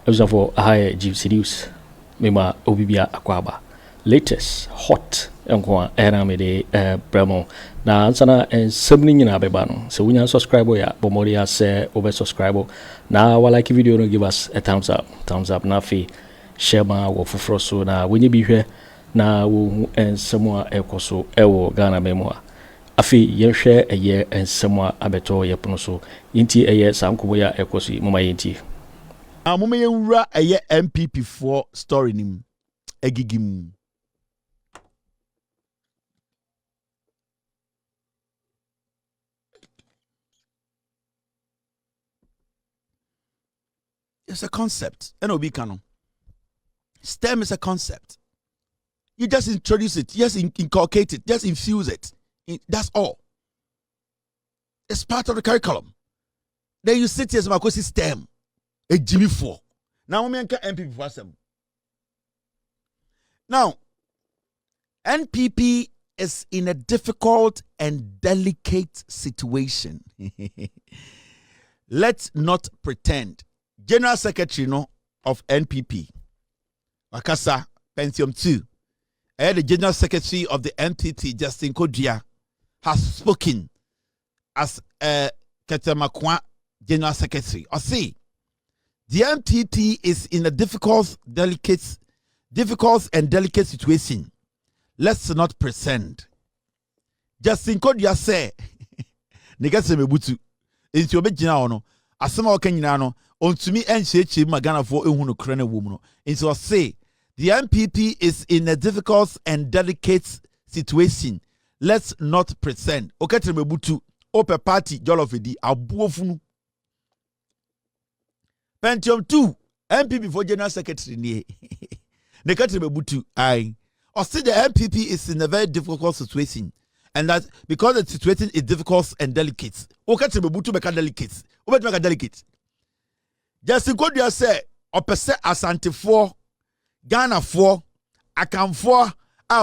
Ebusa for high Gyamfi news. Mema obibia akwaba. Latest hot enkwa era me de bremo na ansana ensebni nyina beba no. So wunya subscribe ya bomori ya se obe subscribe na wa like video no, give us a thumbs up na fi share ma wo fufro so na wenye bi hwe na wo ensemo a ekoso ewo Ghana memo a afi yehwe eye ensemo a abeto yepono so inti eye sankobo ya ekoso mama yenti Mama yenwura eye NPP for story nim egigim. It's a concept. NOB canon. STEM is a concept. You just introduce it, just inculcate it, just infuse it. That's all. It's part of the curriculum. Then you sit here as my STEM. A Jimmy 4. Now we make NPP for some. Now, NPP is in a difficult and delicate situation. Let's not pretend. General Secretary of NPP, Wakasa Pensium 2, the General Secretary of the NPP, Justin Kodria, has spoken as Ketemakwa General Secretary. Or see, the NPP is in a difficult and delicate situation. Let's not pretend. Justin Kodria say, "Negase mebutu, into obejina ono, asema okanyina no, ontumi encheche magana for ehunu krene wom no." Into say, the NPP is in a difficult and delicate situation. Let's not pretend. Okatre mebutu, ope party jolofedi abuofunu. Pentium 2, NPP for General Secretary ni. Nekatre mebutu I. Or say the NPP is in a very difficult situation, and that because the situation is difficult and delicate. Okatre mebutu beka delicate. Obet meka delicate. Just Kodria say opese Asante for Ghana for Akamfo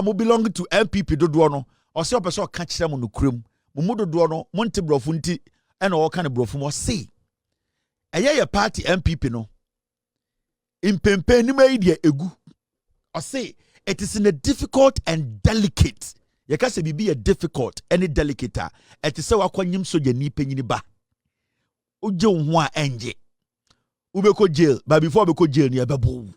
mo belong to NPP dodo no. Or say opese o ka kire mo nokrem. Mo dodo no monte brofo nti e na o ka ne brofo mo say. Eye party NPP no. Impempe ni ma ide egu. Or say it is in a difficult and delicate. You can say be a difficult and delicate. It is so akwanyim so ni penyini ba. Uje ho a enje. Ubeko jail, but before beko jail ni ebebo.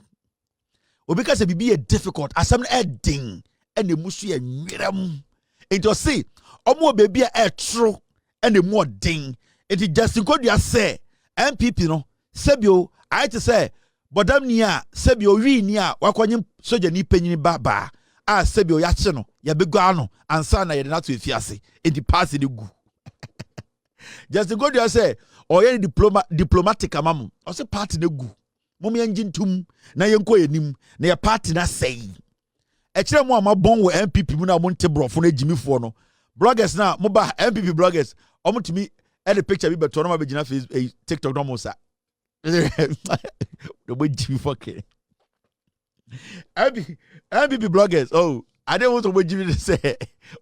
Obeka say be a difficult asam na edin and the musu e nwiram. Into say omo baby e tro and the more ding. It just Kodria say NPP no sebio I to say bodam nia sebio wi nia wakwanyim soja ni penyini ba sebio ya che no ya begua no ansa na ye na to efiase e di pass ni gu. Just Kodria say oye diplomatic amam o say party na gu mom yenjintum na yenko yenim na ye party na say e kire mo amabon wo NPP mu na mo nte brofo na Gyamfi no bloggers na mo ba NPP bloggers omutumi e the picture bi beto no ma begina Facebook TikTok no mo sa the boy Gyamfi NPP bloggers I don't want to wait to say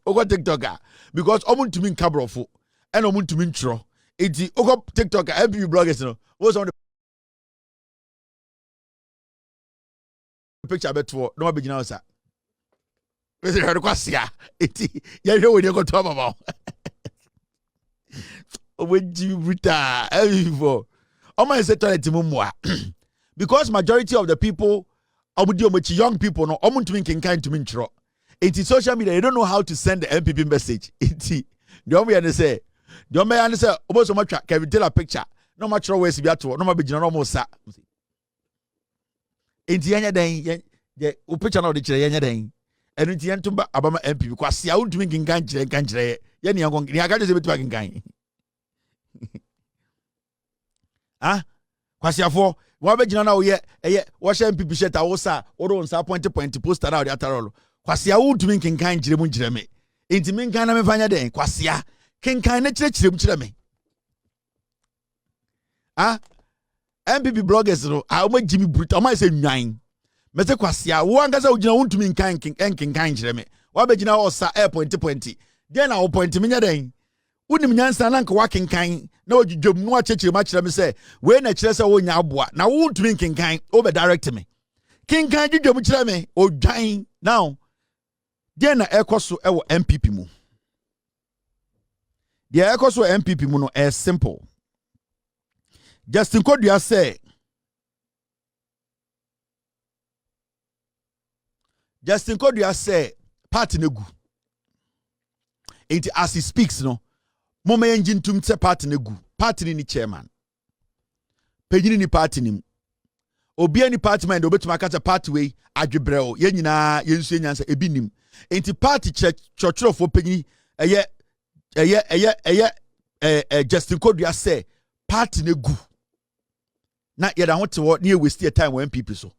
ogo TikToker because omutumi nka brofo e na omutumi ntro. It's ogo TikTok NPP bloggers no was on the picture beto no be gina osa we say her kwasia eti ya hwe we dey go to baba owe jibrita before o man say toilet mumwa because majority of the people young people no omuntumi kinkan tumi ntro. Eti social media they don't know how to send the NPP message. Eti the only one say the only man say obo so much can tell a picture no much always be ato no ma be gina no mo sa enti yanya den ye o picture na o de kire yanya den enu enti yentumba abama NPP kwase a untumi kinkan kire ye ne yankon ni aga de se betu kinkan kwase afo wo be gina na o ye wo hye NPP shirt a wo sa wo do nsa point poster na o de atarolo kwase a untumi kinkan kire mu kire me enti men kan na me fanya den kwase a kinkan na kire mu kire me NPP bloggers no a o Jimmy brutal o say nwan me say kwase a wo angasa o gina untumi kinkan kire me wo be gina o sa point den na o point me nya den Unim nyansa na nka wakenkan na odwodwom no achechire ma kire me say we na kire say wo nya aboa na wo ntumi kenkan o be direct me kenkan dwodwom kire me odwan now dey na ekoso e wo NPP mu dey ekoso NPP mu no is simple. Justin Kodua say party negu enti as he speaks no mama engine tum se party negu party ni chairman pejini ni party nim obi ani party man obetuma kata party we adwebrɛo ye nyina ye nsu nyansa ebi nim enti party churchofo pejini Justin Kodua say party negu na ye da hote wo na ye waste time with NPP so.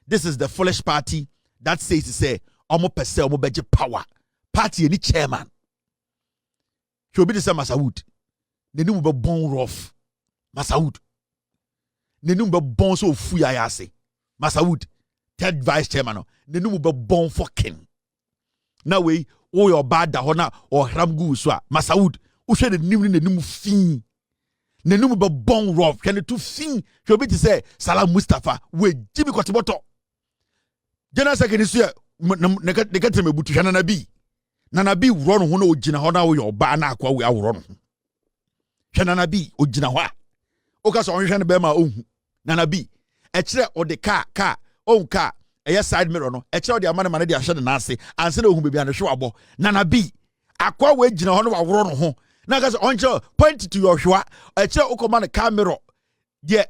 This is the foolish party that says to say omo pese omo beje power party ni chairman shobi de say Masawood nenum be bon rough Masawood nenum be bon so fu ya ase Masawood third vice chairman no nenum be bon fucking na we o your bad da hona or hram gu so a Masawood wo hwe de nim ni nenum fin nenum be bon rough can to fin shobi de say Salam Mustafa we Jimmy Kotiboto General Secretary so neka me butu hwana na bi wuro no ho na ogina ho na wo yo ba na akwa we aworo no hwana na bi ogina ho a o ka so onhwe ne be ma ohu na bi e kire o de car on car e side mirror no e kire o de amane mane de ahwe ne na ase anse na ohu bebi an hwe abo na bi akwa we gina ho na aworo no ho na ka so onche point to your hwa e kire o koma ne car mirror de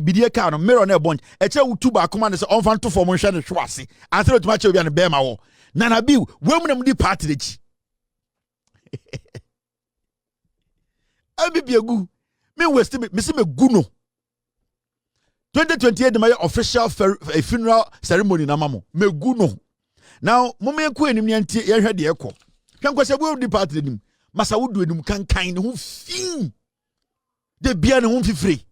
bidie car no mirror na ebon e kire wutu ba akoma ne se on fan to form hwe ne hwe ase anse na tuma che obi an be ma wo Nana bi wemnam di party dechi abi biegu me west me se me guno 2028 my official funeral ceremony na mamo me guno now mama eku enim ne ntie ye hwe de ekọ hwankwase bu di party denim Masawood enim kankan ne ho fin de bia ne ho fifiri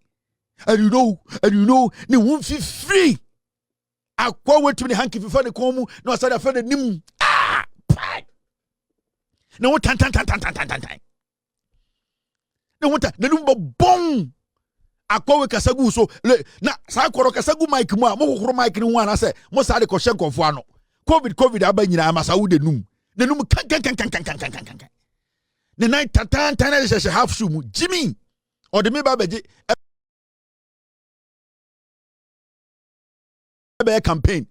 and you know ne ho fifiri akwa wetu ni hanki fifa ne komu na asare afa ne nim na wo tan na wo ta na num bon akwa we kasagu so na sa koro kasagu mic mu a mo kokoro mic ni ho ana se mo sa de ko hye nkofo ano covid aba nyina Masawood enum na num kan ne night tan na hye half shoe mu Jimmy or the me ba beje Bawumia campaign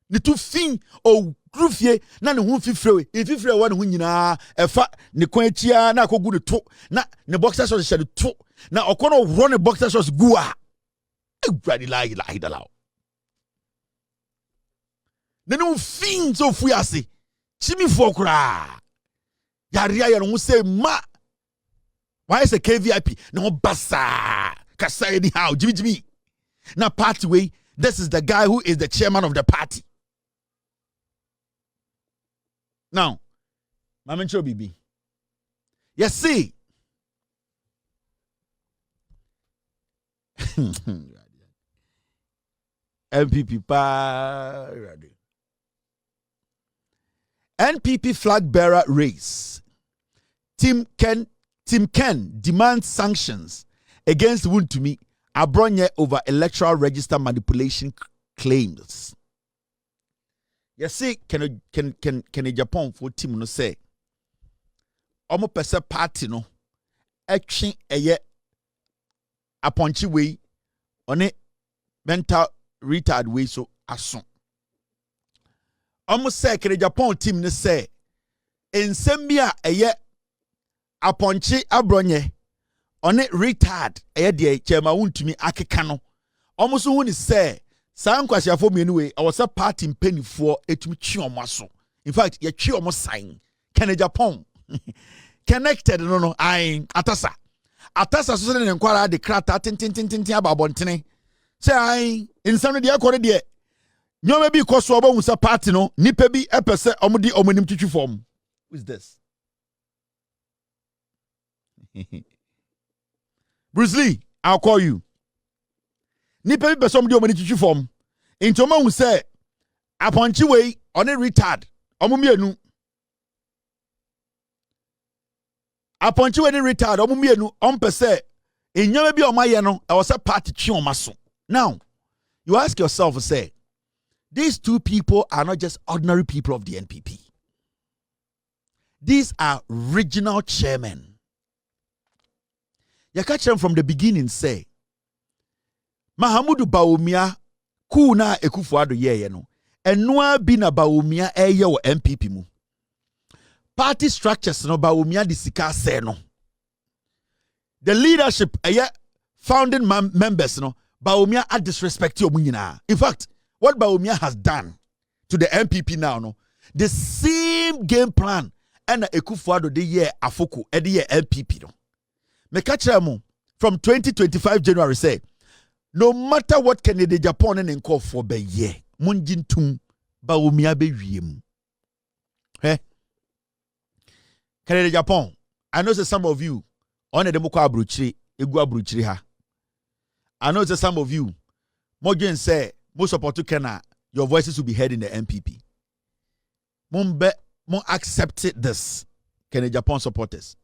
ni tu fin o grufie na ne ho fifire wa ne ho nyina efa ne kwanchia na akogu ne to na ne boxer shorts shade to na okono ro ne boxer shorts gua egwadi la ilaha ne no fin so fu ase chimi fo kura yaria ya no say ma why is a KVIP no basa kasa anyhow Jimmy na party way. This is the guy who is the chairman of the party. Now, Mamencho Bibi. Yes, see. NPP pa. NPP flag bearer race. Team Ken demands sanctions against Wontumi Abronye over electoral register manipulation claims. You see, Ken Agyapong for team no say. Omo pese party no. Action eye aponchi way on it mental retard way so ason. Omo say Ken Agyapong team no say. Ensembia eye aponchi abronye. On it retard de chema wuntumi akeka no almost who ni say san kwasiafo mienu we was a party mpanifo etumi twi omo in fact ye twi omo sign Ken Agyapong connected no I atasa so ne nkwara de krata tintintintin ababontene say I insam de akore de nyoma bi koso obo hunsa party no nipa bi epese omo di omonim twitwi form. Who is this? Bruce Lee, I'll call you. Nipa be somebody o mani chichi form. Into ma hu say aponchi we on a retard. Omo mienu. Aponchi when retired, omumienu ompese enyame bi omaye no e was a party twi omaso. Now, you ask yourself, say, these two people are not just ordinary people of the NPP. These are regional chairmen. You catch them from the beginning, say, Mahamadu Bawumia, kuna Akufo Addo ye no, enwa bi na Bawumia eye wo NPP mu. Party structures no Bawumia di sika se no. The leadership, founding members no, Bawumia are disrespecting omunyina. In fact, what Bawumia has done to the NPP now, no, the same game plan and Akufo Addo the year afoko e the year NPP no. Me catch them from 2025 January say, no matter what Kennedy Agyapong and call for be ye, munjintum Bawumia be wiem. Hey, Kennedy Agyapong, I know that some of you on the demoko abruchiri, egu abruchiri ha. I know that some of you, Mogen say, most support to Kena, your voices will be heard in the NPP. Mon accept this, Kennedy Agyapong supporters.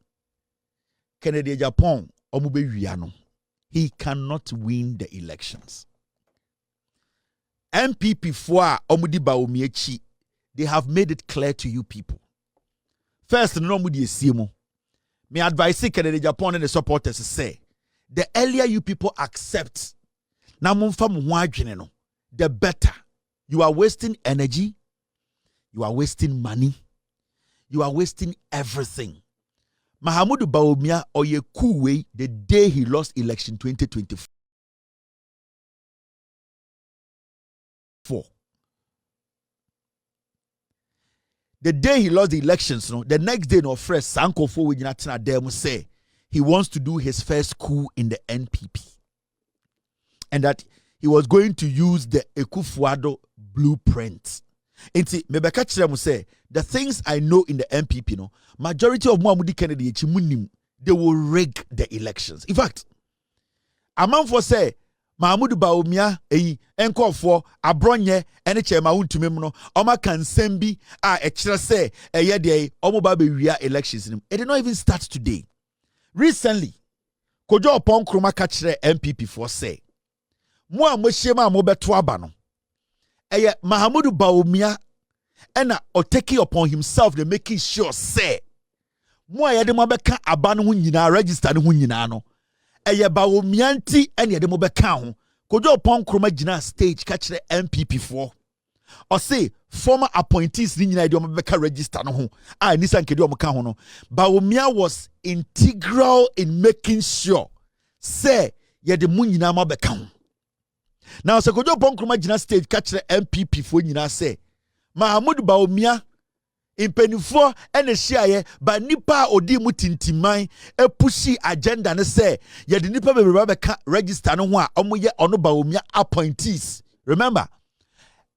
Kennedy Agyapong, omube wiano. He cannot win the elections. NPP for omudi Bawumia chi, they have made it clear to you people. First, no mudi esimo. Me advise Kennedy Agyapong and the supporters say, the earlier you people accept, na mumfa muadwene no, the better. You are wasting energy, you are wasting money, you are wasting everything. Mahamadu Bawumia oye kuwe the day he lost election 2024. The day he lost the elections, no, the next day no fresh Sanko for we demo say he wants to do his first coup in the NPP. And that he was going to use the Akufo Addo blueprint. Inti mebeka chiremu say the things I know in the NPP no majority of Mahamudi Kennedy Agyapong they will rig the elections. In fact, a man for say Mahamadu Bawumia enko for abronye ene chema untumi no oma kan sembi ekire say eye de omo ba be wia elections. It did not even start today. Recently, Kojo Kyeremanteng ka kire NPP for say mo amohyema mo beto aba no Mahamadu Bawumia and taking upon himself the making sure say mo ayede mo beka aba no nyina register no nyina no Bawumia nti ene yede mo beka ho Kojo Kyeremanteng gina stage catch the NPP for or say former appointees ni nyina yede mo beka register no ho nisa nkede mo ka ho no Bawumia was integral in making sure say yede mo nyina mo beka ho. Now, so Kojo Kyeremanteng gina stage catch the NPP for nyina say Mahamadu Bawumia impenifo ene shiaye ba nipa odi mu tintimai pushi agenda ne say ye de nipa bebre ba register no ho a omoye ono Bawumia appointees. Remember,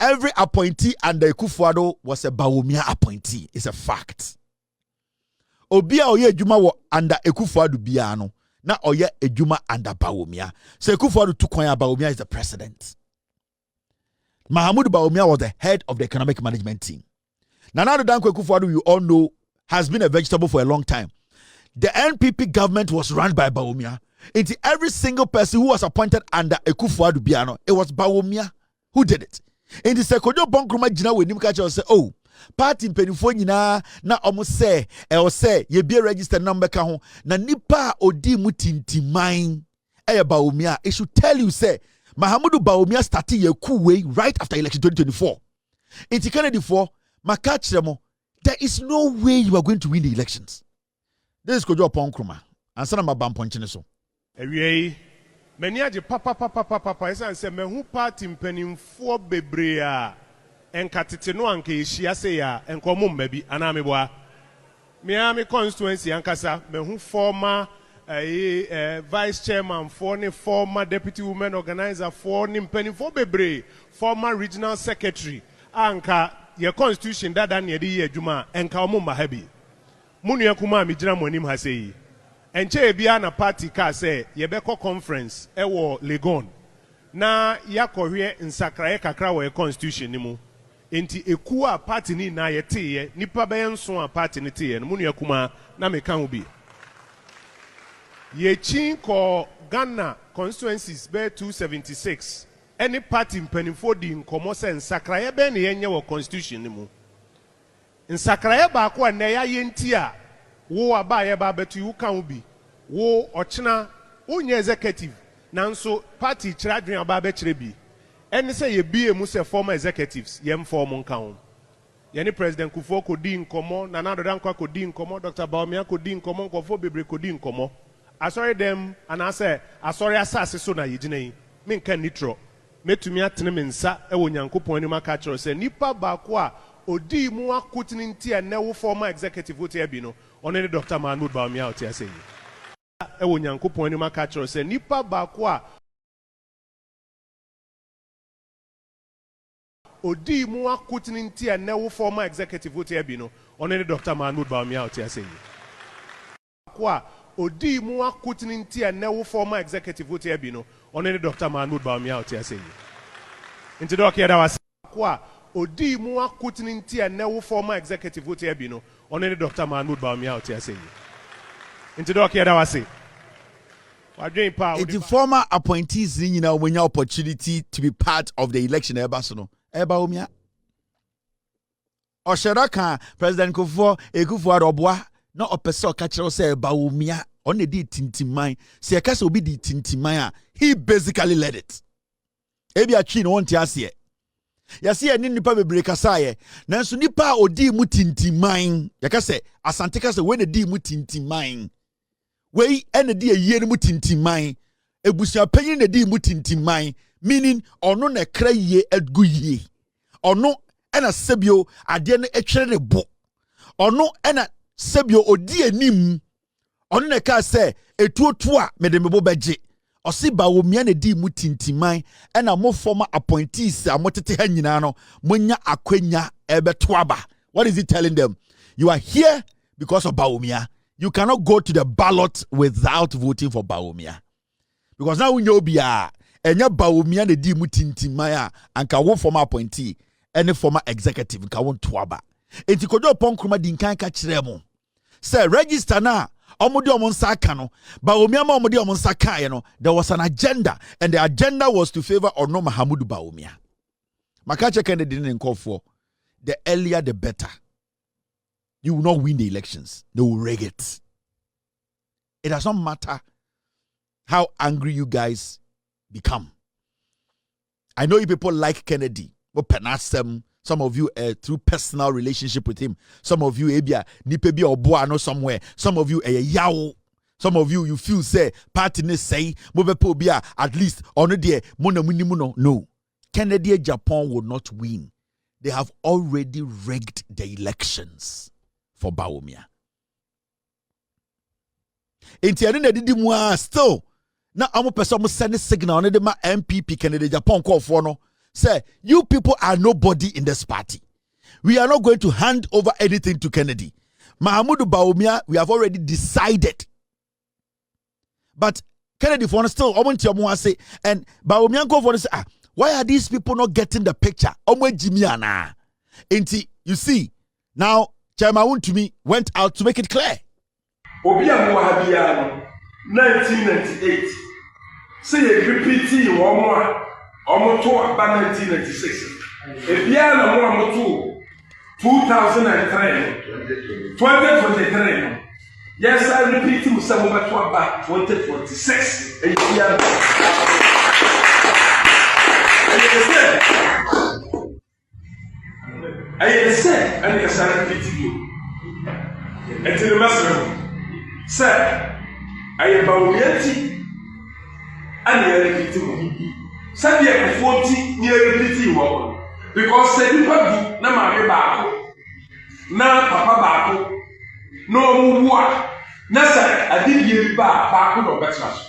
every appointee under Akufo Addo was a Bawumia appointee. It's a fact. Obi a oye adwuma wo under Akufo Addo bia no na oye adwuma under Bawumia. So Akufo Addo to kwan Bawumia is the president. Mahamadu Bawumia was the head of the economic management team. Now the Danko Akufo Addo, you all know, has been a vegetable for a long time. The NPP government was run by Bawumia. Into every single person who was appointed under Akufo Addo biano, it was Bawumia who did it. In the Kojo Kyeremanteng jina we nim catch say, oh, party mpenifo nyina na omo say ye be register number ka ho na nipa odi mu tintiman Bawumia. It should tell you say Mahamadu Bawumia started a coup way right after election 2024. In Kennedy for Makachemo, there is no way you are going to win the elections. This is Kojo Kyeremanteng. And some of my bamponchine so. Many aje papa say me hu party mpanimfo bebre en katete no anka ehia se ya enkomo mmabi ana me boa me constituency ankasa me hu former vice chairman for ne former deputy women organizer for ne mpanimfo bebre former regional secretary anka your constitution dada na yedi adwuma enka omo mahabi munu akuma me gina monim ha sei enche bia na party ka say yebeko conference ewo Legon na yakohwe nsakraye kakra wo constitution ni mu enti eku a party ni na yete ye nipa be nso a party ni te ye no munu akuma na me kan ho bi Yechin ko Ghana constituencies be 276. Any party mpanimfo di nkomo se nsakraye be ne yenye wo constitution ni mu. Nsakraye ba ko na ya yenti a wo aba ye ba betu wu kan bi. Wo ochena unye executive nanso party chiradwen aba be chire bi. Eni se ye bie mu se former executives yem form nkan. Yeni President Akufo ko di nkomo, Nana Dodankwa ko di nkomo, Dr. Bawumia ko di nkomo, Nkofo bebre ko di nkomo. Asore dem anase asore asase so na yigine yi. Me nka nitro. Metumi atene me nsa e wo Nyankopon ni maka kiro se nipa baako a odi mu akotini nti e na wo former executive vote e bi no. Ono ne Dr. Mahamadu Bawumia oti ase yi. E wo Nyankopon ni maka kiro se nipa baako a odi mu akotini nti e na wo former executive vote e bi no. Ono ne Dr. Mahamadu Bawumia oti ase yi. Kwa odi mu akotini nti e na wo former executive vote e bi no. Ono ne Dr. Mahamadu Bawumia oti ase yi. Nti do kia da wase kwa odi mu akotini nti e na wo former executive vote e bi no. Ono ne Dr. Mahamadu Bawumia oti ase yi. Nti do kia da wase. The former appointees in when opportunity to be part of the election Ebasono. Bawumia. Osheraka President Akufo Addo no opeso kachiro say Bawumia on the tintimai. Se akase obi di tintimai. He basically led it. Ebi atwi no wonte ase. Yase eni nipa bebre kasa ye. Nanso nipa odi mu tintimai. Yakase asante kase we na di mu tintimai. We ene di ye mu tintimai. Ebusia panyin na di mu tintimai. Meaning ono na kra ye adgu ye. Ono ena sebio ade no etwere ne bo. Ono ena sebio odi anim. Ono na ka se etuotu a mede mebo beje. Osi Bawumia na di mu tintimai ena mo former appointees amotete ha nyina no monya akwanya ebeto aba. What is he telling them? You are here because of Bawumia. You cannot go to the ballot without voting for Bawumia. Because now we know bia enya Bawumia na di mu tintimai a anka wo former appointee any former executive nka won to aba. Enti Kojo Kyeremanteng di nkan ka kire mo. Say register na Omodi omonsaka no Bawumia ma omodi omonsaka no there was an agenda and the agenda was to favor Ono Mahamadu Bawumia. Makache Kennedy Agyapong, the earlier the better. You will not win the elections. They will rig it. It does not matter how angry you guys become. I know you people like Kennedy. Some of you through personal relationship with him. Some of you ebia nipebi oboa somewhere. Some of you yawo. Some of you feel say party ne say mobepo bia at least ono de mona munimuno. No. Kennedy Agyapong will not win. They have already rigged the elections for Bawumia. Enti na didi mu still na amo person mo send signal on the NPP Kennedy Agyapong call for no. Say, you people are nobody in this party. We are not going to hand over anything to Kennedy. Mahamadu Bawumia, we have already decided. But Kennedy for still, say, and Bawumia go for say, why are these people not getting the picture? You see, now Chairman to me went out to make it clear. 1998. Say a repeat one more. Omoto aba 1996. Ebia na mo amoto 2003. 2023. Yes, I repeat mu say mo beto aba 2046. Ebia. I say, and you say repeat you. Until the master say, I am Bawumia and you repeat you. Sabi Akufo ni repeat wo because say nipa bi na maame baako na papa baako no muwa na say adibie ba baako no betra so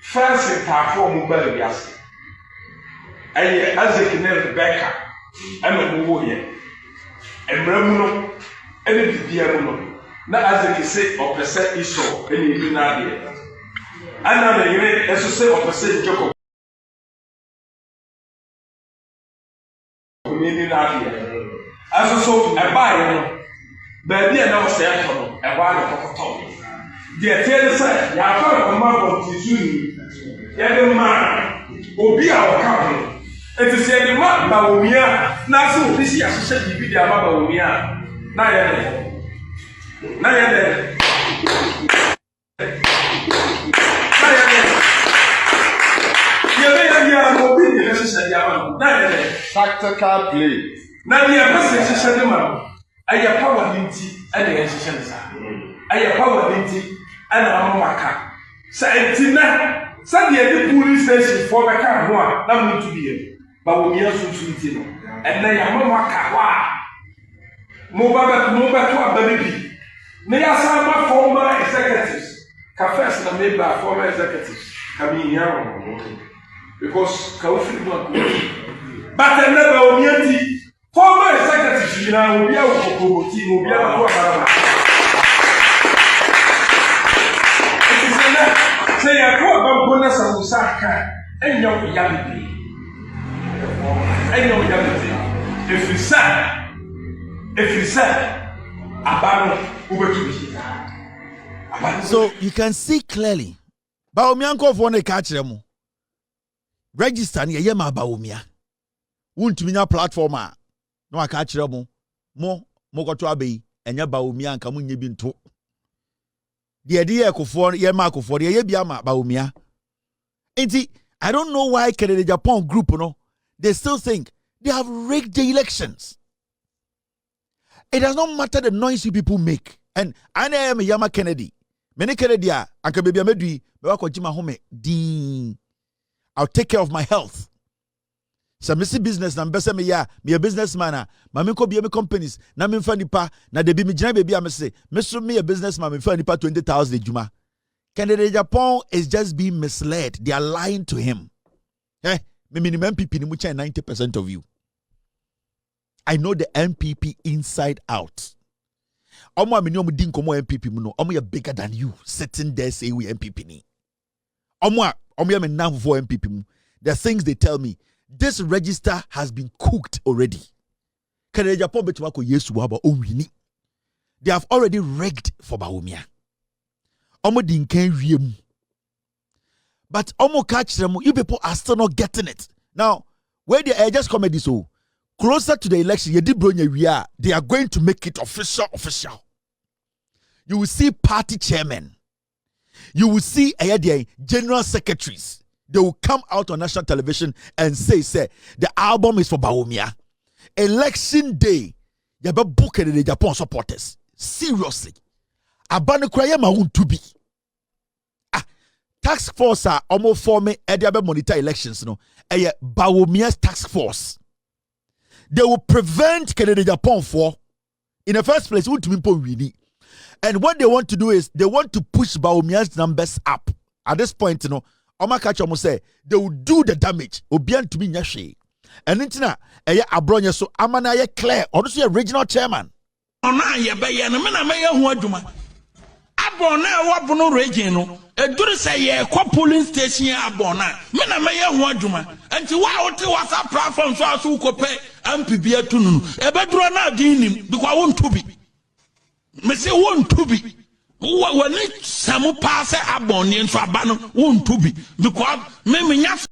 first tafo mu ba bi ase aye azeki na Rebecca ama mu wo ye emramu no ene bibia mu no na azeki se opese iso ene bi na de ana na yire eso se opese Jacob As so a buyer, baby, and I was there for a while. deɛ tell sɛ yɛafa ɔma kɔntisuni yɛde ma obi a ɔka ho ɛti sɛ yɛde ma Bawumia na sɛ obi si ahyehyɛ biribi de ama Bawumia na yɛde tactical play. Now we are passing session man. I have power ninety and the session. I have power ninety and I'm waka. Santina, Sunday the police station for the car one, not to be here. But we are so sweet, and I am waka. Mobile to a baby. May I some former executives. Cafes and made by former executives coming here because Kaufman but I never Bawumia former executive now will be able to promote him, will be able to say I call bonus and Usaka and your Gyamfi. And your Gyamfi. If you said, so you can see clearly. Bawumia for ne catch them. Register ni yema Bawumia. Won't minya platform a no aka kire mo koto abai enya Bawumia nka munye bi nto de Akufo yema Akufo de ye bia ma Bawumia enti I don't know why Kennedy Agyapong group no they still think they have rigged the elections. It does not matter the noise you people make. And I am a Yama Kennedy. Many Kennedy are anka baby amedui be wa kojima home din. I'll take care of my health. So me see business na mbese me ya me a businessman ma me ko be me companies na me mfa nipa na de bi me gina baby am say me so me a businessman me mfa nipa 20,000 ejuma. Kennedy Agyapong is just being misled. They are lying to him. Me minimum NPP ni mu 90% of you. I know the NPP inside out. Omo amini omo din komo NPP mu no omo ye bigger than you sitting there say we NPP ni. Omo ye me now for NPP mu. The things they tell me, this register has been cooked already. Kennedy Agyapong betu wako Yesu waba onwini. They have already rigged for Bawumia. Omo din ken wiem. But omo catch them, you people are still not getting it. Now, where they just comedy so closer to the election, they are going to make it official. You will see party chairmen. You will see general secretaries. They will come out on national television and say, the album is for Bawumia. Election day, you better book the Japan supporters. Seriously. Abane kraya maun to be. Task force are almost forming monitor elections. Bawumia's task force. They will prevent Kennedy Agyapong for, in the first place, and what they want to do is they want to push Bawumia's numbers up. At this point, Oma Kachomo say they will do the damage. Obian to be nyashe. And intina abronya so amana ye clear. Also a regional chairman. Ona ye be ye no me na me ye ho adwuma. Abona wa bono region no. Eduru say ye kwa polling station abona. Me na me ye ho adwuma. Enti wa wote WhatsApp platform so aso kope MPP atunu. Ebeduru na dinim because won to be. Me say won to be. When it samu pass abon in so abano won to be because me nya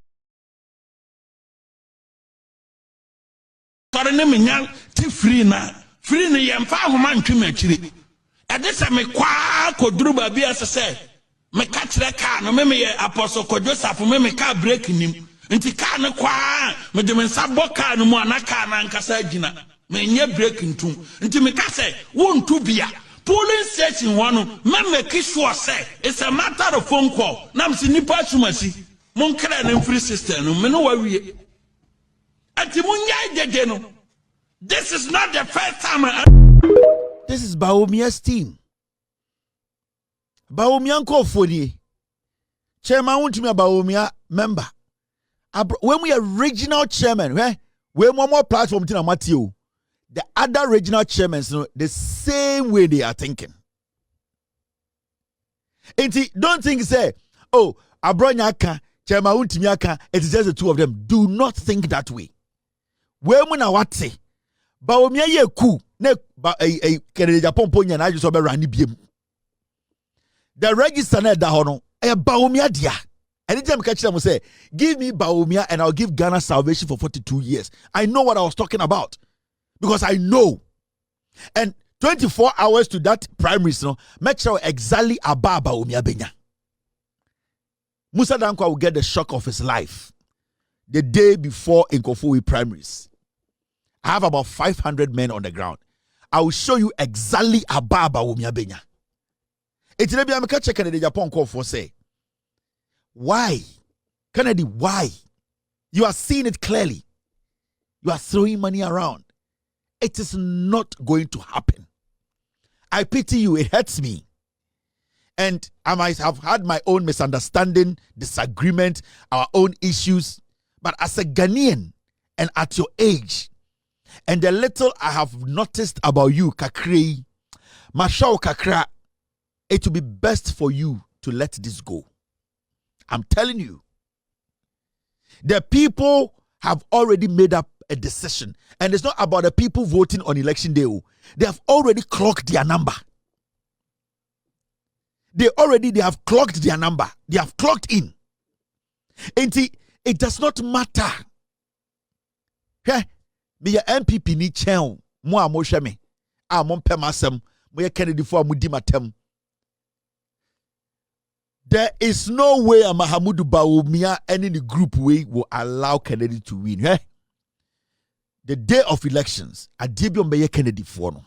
sorry ne me nya ti free na yemfa ahoma ntwem akire e de se me kwa koduru ba bia se me ka kire ka no me ye apostle Kojo Safu me ka break nim nti ka ne kwa me de me nsa ka no mu anaka na nkasa gina me nya break ntum nti me ka se won to bia polling station one, make sure say it's a matter of phone call. Nam si nipa sumasi, mon kra na free system no me no wa wie. Ati munya dede no. This is not the first time. This is Bawumia's team. Bawumia Nkofoni. Chairman want to be a Bawumia member. When we are regional chairman, we more platform tina Matthew. The other regional chairmen, the same way they are thinking. And don't think, say, oh, Abronyaka, Chairman Untimiaka, it is just the two of them. Do not think that way. Where when I what say, Bawumia ye ku, ne Kennedy Agyapong ponya na just over Rani Biem. The register na da hono e Bawumia dia. Anytime catch them say, give me Bawumia and I'll give Ghana salvation for 42 years. I know what I was talking about. Because I know. And 24 hours to that primary, so make sure exactly about Bawumia Benya. Musa Dankwa will get the shock of his life the day before in Kofowi primaries. I have about 500 men on the ground. I will show you exactly about Bawumia Benya. It's never I'm catch Kennedy Agyapong call for say. Why? Kennedy, why? You are seeing it clearly. You are throwing money around. It is not going to happen. I pity you. It hurts me. And I might have had my own misunderstanding, disagreement, our own issues. But as a Ghanaian and at your age, and the little I have noticed about you, Kakri, Mashao Kakra, it will be best for you to let this go. I'm telling you. The people have already made up a decision. And it's not about the people voting on election day. They have already clocked their number. They have clocked their number. They have clocked in. And it does not matter. Me NPP ni chen mo amoshe me. A mo pem asem, mo ye Kennedy for amudi matem. There is no way a Mahamadu Bawumia any the group way will allow Kennedy to win. The day of elections, a debion be Kennedy for no.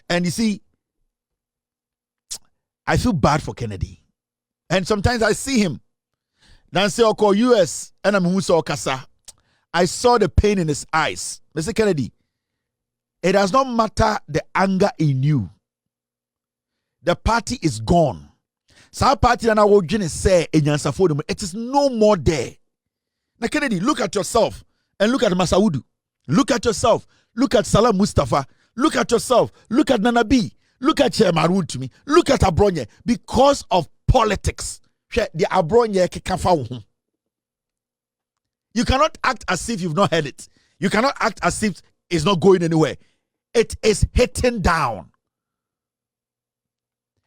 And you see, I feel bad for Kennedy. And sometimes I see him. Nancy Oko US and I'm Musa Okasa. I saw the pain in his eyes. Mr. Kennedy, it does not matter the anger in you. The party is gone. Sa party and I will say it is no more there. Now, Kennedy, look at yourself and look at Masaudu. Look at yourself. Look at Salah Mustafa. Look at yourself. Look at Nanabi. Look at Chairman to me. Look at Abronye. Because of politics, the Abronye. You cannot act as if you've not heard it. You cannot act as if it's not going anywhere. It is hitting down.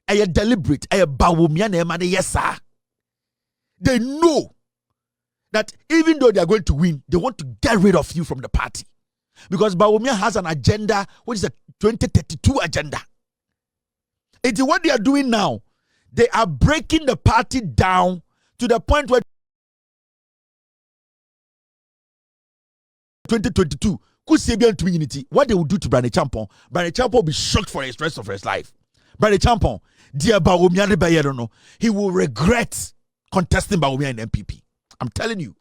Are deliberate? Are Bawumia na yes, sir. They know that even though they are going to win, they want to get rid of you from the party. Because Bawumia has an agenda, which is a 2032 agenda. It's what they are doing now. They are breaking the party down to the point where 2022, unity, what they will do to Boakye Agyarko will be shocked for the rest of his life. Boakye Agyarko, dear Bawumia, he will regret contesting Bawumia in NPP. I'm telling you.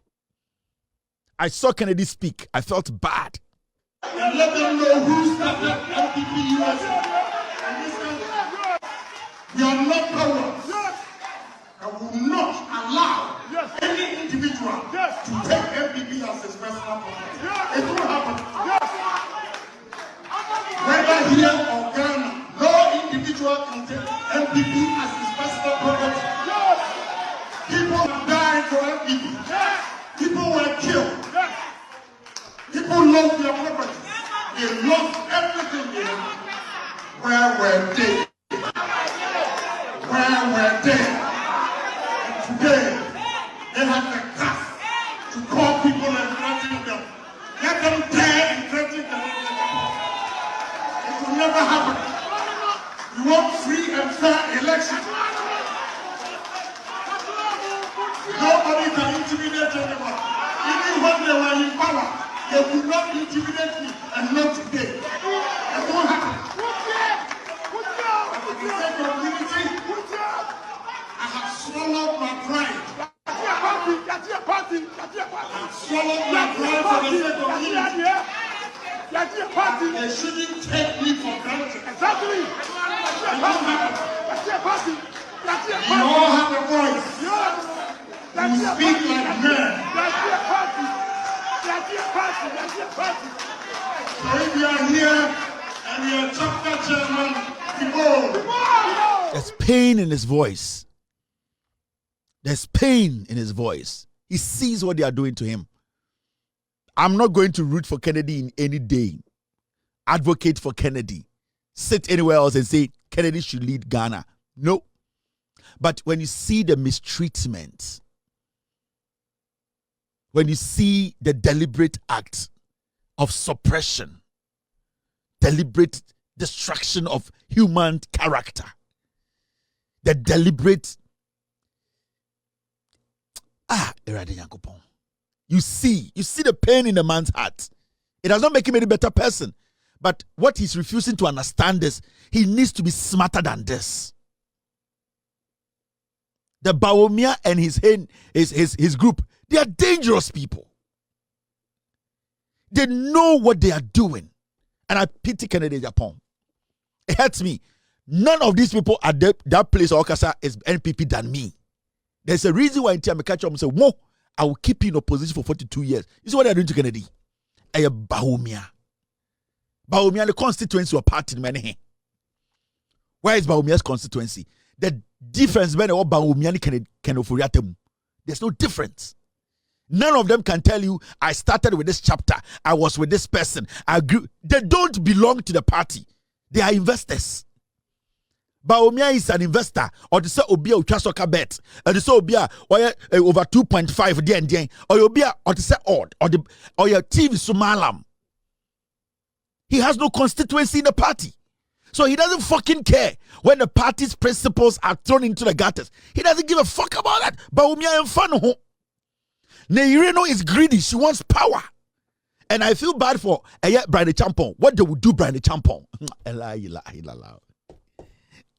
I saw Kennedy speak. I felt bad. And let them know who started NPP USA. We are not cowards. And will not allow any individual to take NPP as his personal property. It will happen. Whether here or Ghana, no individual can take NPP as his personal property. People died for NPP. People were killed. People lost their property. They lost everything they had. Where were they? Where were they? And today, they have the guts to call people and threaten them. Let them dare and threaten them. It will never happen. We want free and fair elections. Nobody can intimidate anyone. Even when they were in power, they would not intimidate me, and not today. It won't happen. For the sake of unity, I have swallowed my pride. I have swallowed my pride for the sake of unity. They shouldn't take me for granted. Exactly. It won't happen. You all have a voice. You speak like men. So if you are here and you are chapter chairman, there's pain in his voice. There's pain in his voice. He sees what they are doing to him. I'm not going to root for Kennedy in any day. Advocate for Kennedy. Sit anywhere else and say, Kennedy should lead Ghana. No. But when you see the mistreatment, when you see the deliberate act of suppression, deliberate destruction of human character, the deliberate you see the pain in the man's heart. It does not make him any better person. But what he's refusing to understand is he needs to be smarter than this. The Bawumia and his group, they are dangerous people. They know what they are doing. And I pity Kennedy Agyapong. It hurts me. None of these people at that place or Okasa is NPP than me. There's a reason why I catch up and say, whoa, I will keep you in opposition for 42 years. You see what they're doing to Kennedy? Bawumia. Bawumia, the constituency or party, man. Where is Bawumia's constituency? The difference between Bawumia and Ken Ofori Atta, there's no difference. None of them can tell you, I started with this chapter, I was with this person, I grew. They don't belong to the party. They are investors. Bawumia is an investor, or the say Obia Uchasoka bet, or the say Obia over 2.5 DN, or Obia or the say odd, or your TV Sumalam. He has no constituency in the party. So he doesn't fucking care when the party's principles are thrown into the gutters. He doesn't give a fuck about that. Bawumia and fun. Neireno is greedy. She wants power. And I feel bad for Brian Champon. What they would do, Brian Champon?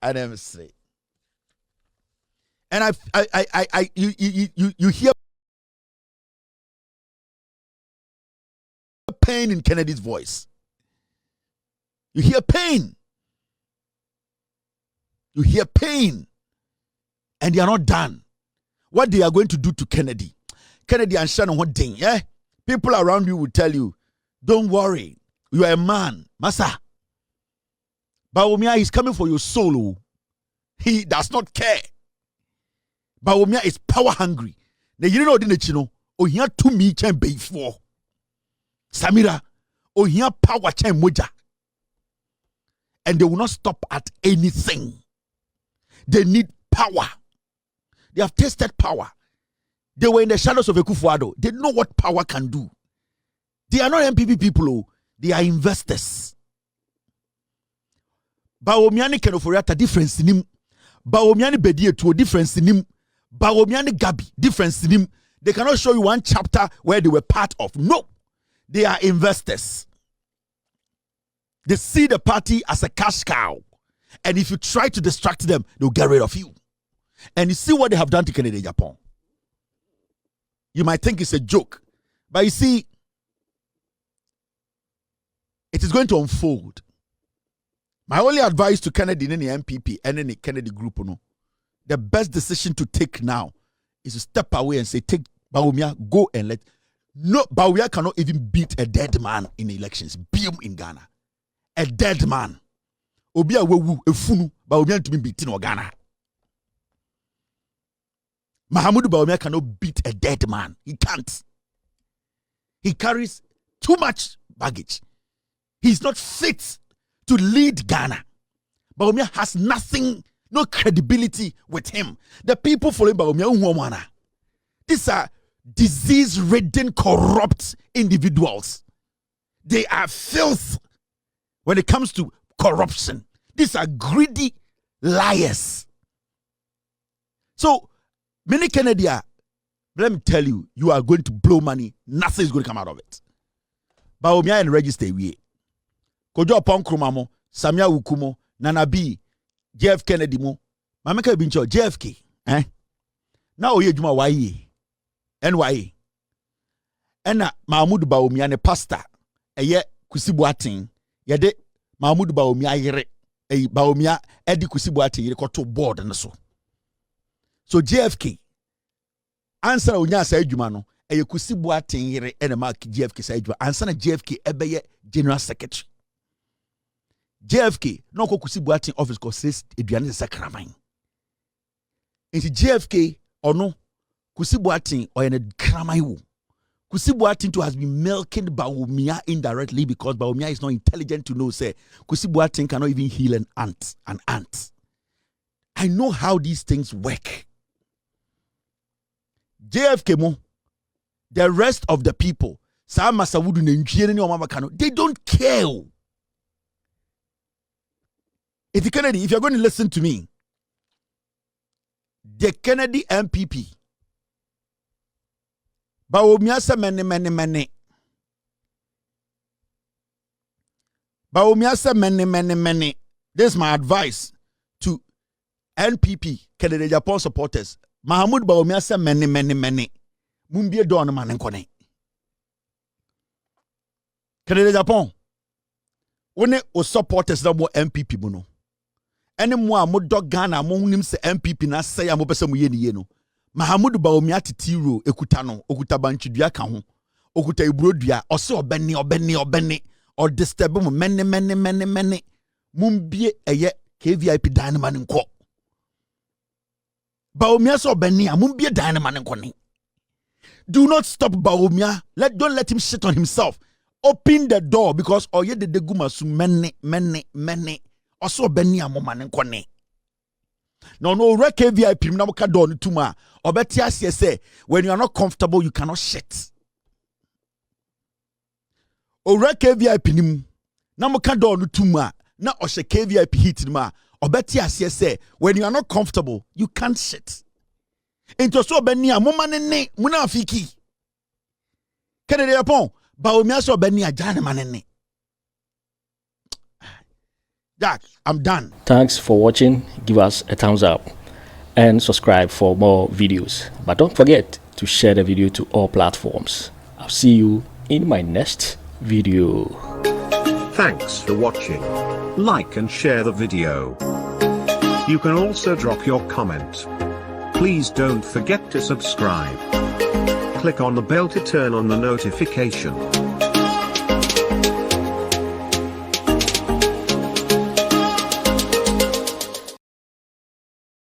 I never say. And you hear pain in Kennedy's voice. You hear pain. You hear pain. And they are not done. What they are going to do to Kennedy. Kennedy and Shannon, what thing? Yeah? People around you will tell you, don't worry. You are a man. Massa. Bawumia is coming for your soul. He does not care. Bawumia is power hungry. Now you know the chino. Oh, here to me can be for Samira. Oh, here power chen moja. And they will not stop at anything. They need power. They have tasted power. They were in the shadows of Akufo Addo. They know what power can do. They are not NPP people. Oh. They are investors. Bawumia ni Ken Ofori Atta difference in him. Bawumia ni Bediatuo difference in him. Bawumia ni Gabby difference in him. They cannot show you one chapter where they were part of. No. They are investors. They see the party as a cash cow. And if you try to distract them, they'll get rid of you. And you see what they have done to Kennedy Agyapong. You might think it's a joke. But you see, it is going to unfold. My only advice to Kennedy in any NPP and any Kennedy group, the best decision to take now is to step away and say, take Bawumia, go and let. No, Bawumia cannot even beat a dead man in elections. Beat him in Ghana. A dead man. Obia wewu efunu Bawumia to be beaten in Ghana. Mahamadu Bawumia cannot beat a dead man. He can't. He carries too much baggage. He's not fit to lead Ghana. Bawumia has nothing, no credibility with him. The people following Bawumia, these are disease-ridden, corrupt individuals. They are filth when it comes to corruption. These are greedy liars. So, many Kennedy, let me tell you, you are going to blow money. Nothing is going to come out of it. Bawumia and register we. Kojo Kyeremanteng, Sammy Ukumo, Nana B, JF Kennedy mo. Mameka bincho JFK. Now ye juma waye. NYA. Ena Mahamadu Bawumia ne pastor. Eye kusibuatin. Yede Mahamadu Bawumia yere. Bawumia edi kusibuatin yere koto board na so. So JFK. Answer unya sa ejuma no. Eye kusibuatin yere ene mark JFK sa ejuma. Answer na JFK ebeye general secretary. JFK no ko kusibuatin office ko says eduane se kraman. Enti JFK ono kusibuatin oyene kraman wo. Kwesi Boateng has been milking Bawumia indirectly because Bawumia is not intelligent to know, say, Kwesi Boateng cannot even heal an ant. I know how these things work. JFK mo, the rest of the people, they don't care. If you're going to listen to me, the Kennedy NPP, Bawumia se many. Bawumia se many. This is my advice to NPP, Kennedy Agyapong supporters. Mahamadu Bawumia se many. Mumbie do man nkone. Kennedy Agyapong, one o supporters na mo NPP mo no. Ene mo a mo dog Ghana mo hunim se NPP na say a mo pese mo ye ni ye no. Mahamadu Bawumia titiro ekuta no, okuta banchidua ka ho. Okuta ibrodua, ose obene, or disturb mo many. Mumbie eye KVIP dynamite nko. Bawumia so obene a mumbie dynamite nko ni. Do not stop Bawumia. Don't let him shit on himself. Open the door because oye de guma su many. Also obene a mo man nko ni. No, rek VIP na mo ka door no tuma. Obeti ase say when you are not comfortable you cannot shit. O rek VIP nim na mo ka door no tuma na o she KVIP hit ma. Obeti ase say when you are not comfortable you can't shit. Into so obeni a mo man ne munafiki. Kennedy Agyapong Bawumia so obeni a jane man ne. Jack, I'm done. Thanks for watching. Give us a thumbs up and subscribe for more videos. But don't forget to share the video to all platforms. I'll see you in my next video. Thanks for watching. Like and share the video. You can also drop your comment. Please don't forget to subscribe. Click on the bell to turn on the notification.